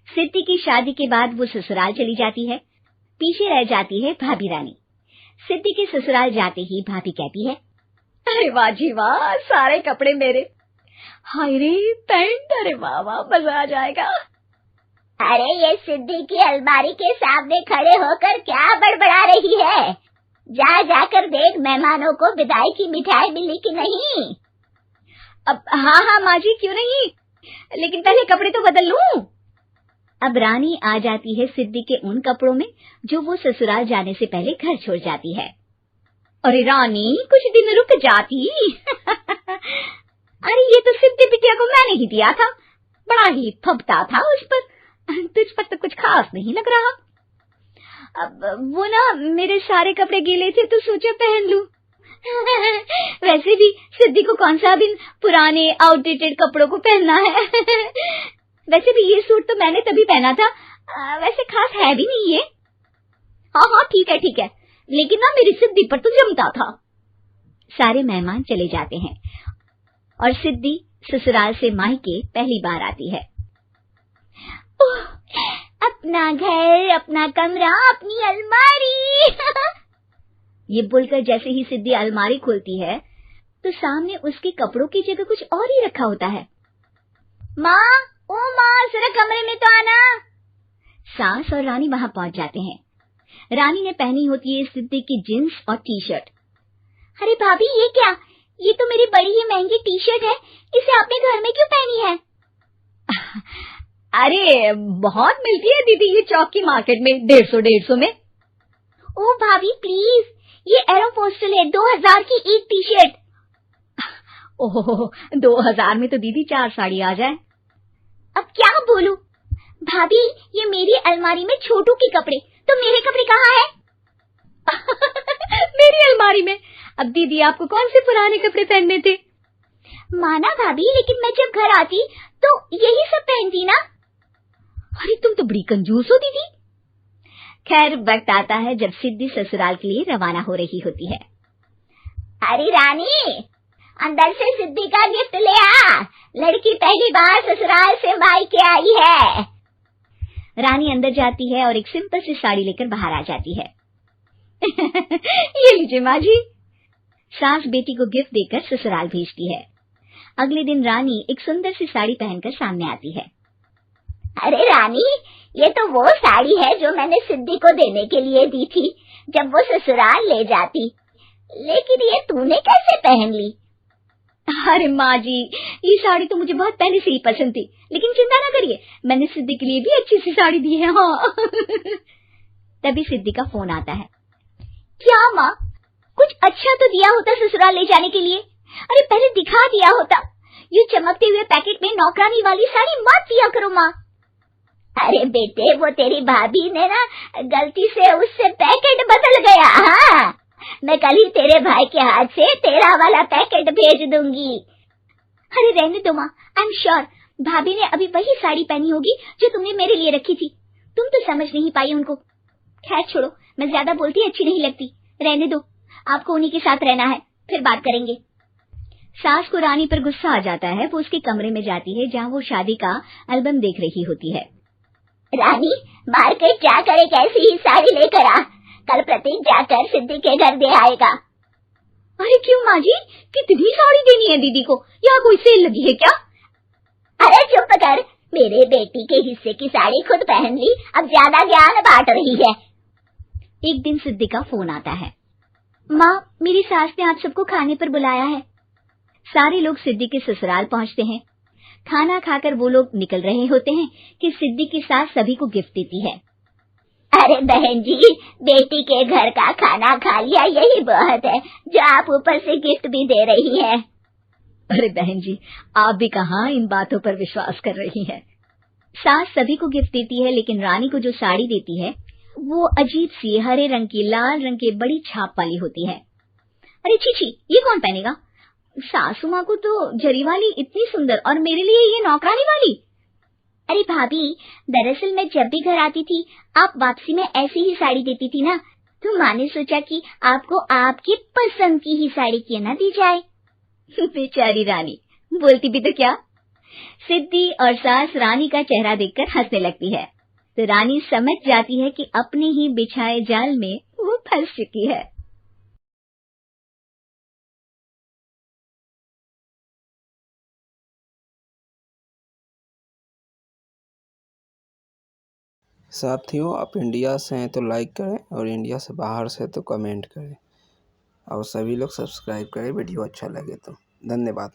सिद्धि की शादी के बाद वो ससुराल चली जाती है। पीछे रह जाती है भाभी रानी। सिद्धि के ससुराल जाते ही भाभी कहती है, अरे वाह जी वाह, सारे कपड़े मेरे। हाय रे पैंट, अरे वाह वाह, मजा आ जाएगा। अरे ये सिद्धि की अलमारी के सामने खड़े होकर क्या बड़बड़ा रही है? जाकर देख मेहमानों को विदाई की मिठाई मिली कि नहीं। अब हाँ माँ जी, क्यों नहीं, लेकिन पहले कपड़े तो बदल लूं। अब रानी आ जाती है सिद्धि के उन कपड़ों में जो वो ससुराल जाने से पहले घर छोड़ जाती है। अरे रानी, कुछ दिन रुक जाती। अरे ये तो सिद्धि बिटिया को मैंने ही दिया था, बड़ा ही फबता था उस पर, तुझ पर तो कुछ खास नहीं लग रहा। अब वो ना मेरे सारे कपड़े गीले थे तो सोचा पहन लूं। वैसे भी सिद्धि को कौन सा दिन पुराने आउटडेटेड कपड़ों को पहनना है। वैसे भी ये सूट तो मैंने तभी पहना था, वैसे खास है भी नहीं ये। हाँ ठीक है, लेकिन ना मेरी सिद्धि पर तो जमता था। सारे मेहमान चले जाते हैं और सिद्धि ससुराल से मायके पहली बार आती है। अपना घर, अपना कमरा, अपनी अलमारी। ये बोलकर जैसे ही सिद्धि अलमारी खोलती है तो सामने उसके कपड़ों की जगह कुछ और ही रखा होता है। माँ, ओ माँ, जरा कमरे में तो आना। सास और रानी वहां पहुंच जाते हैं। रानी ने पहनी होती है सिद्धि की जींस और टी शर्ट। अरे भाभी, ये क्या? ये तो मेरी बड़ी ही महंगी टी शर्ट है, इसे आपने घर में क्यों पहनी है? अरे बहुत मिलती है दीदी ये चौक की मार्केट में, 150 में। ओ भाभी प्लीज, ये एरोपोस्टल है, 2000 की एक टी शर्ट। ओह, 2000 में तो दीदी 4 साड़ी आ जाए। अब क्या बोलूं? भाभी, ये मेरी अलमारी में छोटू के कपड़े, तो मेरे कपड़े कहाँ हैं? मेरी अलमारी में? अब दीदी आपको कौन से पुराने कपड़े पहनने थे? माना भाभी, लेकिन मैं जब घर आती तो यही सब पहनती ना। अरे तुम तो बड़ी कंजूस हो दीदी। खैर, वक्त आता है जब सिद्धि ससुराल के लिए रवाना हो रही होती है। अरे रानी, अंदर से सिद्धि का गिफ्ट ले आ, लड़की पहली बार ससुराल से मायके आई है। रानी अंदर जाती है और एक सिंपल सी साड़ी लेकर बाहर आ जाती है। ये लीजिए माँ जी। सास बेटी को गिफ्ट देकर ससुराल भेजती है। अगले दिन रानी एक सुंदर सी साड़ी पहनकर सामने आती है। अरे रानी, ये तो वो साड़ी है जो मैंने सिद्धि को देने के लिए दी थी जब वो ससुराल ले जाती, लेकिन ये तूने कैसे पहन ली? अरे माँ जी, ये साड़ी तो मुझे बहुत पहले से ही पसंद थी, लेकिन चिंता ना करिए, मैंने सिद्धि के लिए भी अच्छी सी साड़ी दी है। हाँ। तभी सिद्धि का फोन आता है। क्या माँ, कुछ अच्छा तो दिया होता ससुराल ले जाने के लिए। अरे पहले दिखा दिया होता। ये चमकते हुए पैकेट में नौकरानी वाली साड़ी मत दिया करो माँ। अरे बेटे, वो तेरी भाभी ने ना गलती से उससे पैकेट बदल गया। हाँ, मैं कल ही तेरे भाई के हाथ से तेरा वाला पैकेट भेज दूंगी। अरे रहने दो माँ, आई एम श्योर भाभी ने अभी वही साड़ी पहनी होगी जो तुमने मेरे लिए रखी थी। तुम तो समझ नहीं पाई उनको। खैर छोड़ो, मैं ज्यादा बोलती अच्छी नहीं लगती, रहने दो, आपको उन्हीं के साथ रहना है, फिर बात करेंगे। सास को रानी पर गुस्सा आ जाता है। वो उसके कमरे में जाती है जहाँ वो शादी का एल्बम देख रही होती है। रानी, मार्केट जाकर एक ऐसी ही साड़ी लेकर आ, कल प्रतीक जाकर सिद्धि के घर दे आएगा। अरे क्यों माँ जी, कितनी साड़ी देनी है दीदी को? यहाँ कोई सेल लगी है क्या? अरे चुप कर, मेरे बेटी के हिस्से की साड़ी खुद पहन ली, अब ज्यादा ज्ञान बांट रही है। एक दिन सिद्धि का फोन आता है। माँ, मेरी सास ने आप सबको खाने पर बुलाया है। सारे लोग सिद्धि के ससुराल पहुँचते हैं। खाना खाकर वो लोग निकल रहे होते हैं कि सिद्धि की सास सभी को गिफ्ट देती है। अरे बहन जी, बेटी के घर का खाना खा लिया, यही बहुत है जो आप ऊपर से गिफ्ट भी दे रही है। अरे बहन जी, आप भी कहाँ इन बातों पर विश्वास कर रही हैं। सास सभी को गिफ्ट देती है, लेकिन रानी को जो साड़ी देती है वो अजीब सी हरे रंग की, लाल रंग की बड़ी छाप वाली होती है। अरे छी, ये कौन पहनेगा? सासू माँ को तो जरी वाली इतनी सुंदर, और मेरे लिए ये नौकरानी वाली। अरे भाभी, दरअसल मैं जब भी घर आती थी आप वापसी में ऐसी ही साड़ी देती थी ना, तो माँ ने सोचा कि आपको आपकी पसंद की ही साड़ी क्यों ना दी जाए। बेचारी रानी, बोलती भी तो क्या। सिद्धि और सास रानी का चेहरा देखकर हंसने लगती है, तो रानी समझ जाती है कि अपने ही बिछाए जाल में वो फंस चुकी है। साथियों, आप इंडिया से हैं तो लाइक करें और इंडिया से बाहर से तो कमेंट करें और सभी लोग सब्सक्राइब करें वीडियो अच्छा लगे तो। धन्यवाद।